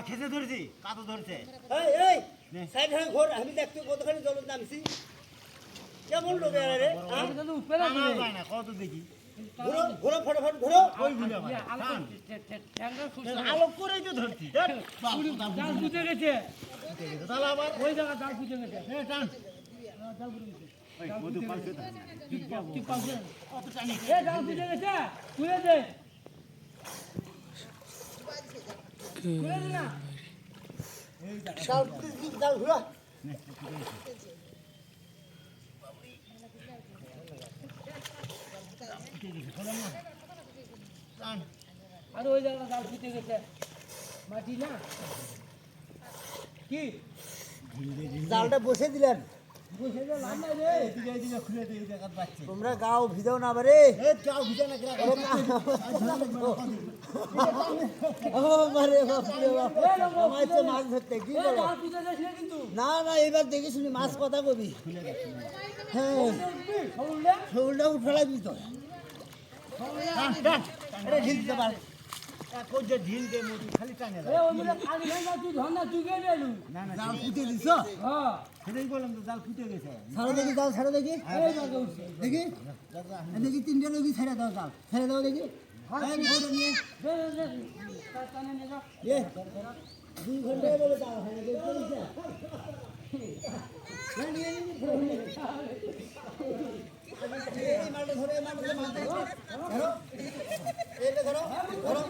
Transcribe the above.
খেতে ধরছি কাতো ধরছে আমি দেখতে কতখানি জল নামছি কেমন লোক রে কত দেখি ঘোরো ফটাফট ঘোরো আলোক করেই তো ধরছি জাল বুঝে গেছে তাহলে আবার ওই জায়গা জাল বুঝে গেছে টান জাল বুঝে গেছে মধু পাল্টে জাল বুঝে গেছে খুলে দে খুলে দে না জাল ঘোরা আর ওই জায়গা জাল বুঝে গেছে মাটি না কি জালটা বসে দিলেন বসে দে লাভ নাই রে এদিকে খুলে দিয়ে এই জায়গা পাচ্ছে তোমরা গাও ভিজাও না বারে গাও ভিজে না ও মারে বাপরে বাপ আমায় তো মাছ ধরতে কি বলো জাল বুঝে গেছে কিন্তু না না এবার দেখে শুনি মাছ কথা কবি হ্যাঁ শরীরটা উঠলাই দিত আরে ঢিল দিতে পারে যে ঢিল দে মধু খালি টানে এ ওই বলে খালি না তুই ধন্না তুই কে গেলু না না জাল ফুটে দিছ হ্যাঁ সেটাই বললাম তো জাল ফুটে গেছে ছাড়ো দেখি জাল ছাড়ো দেখি এই জায়গা উঠছে দেখি দেখি তিনটে লোকই ছেড়ে দাও জাল ছেড়ে দাও দেখি হ্যাঁ নিয়ে দে দে টানে নে যা এ 2 ঘন্টা বলে জাল হয় এই মালটা ধরো এই মালটা ধরো এইটা ধরো ধরো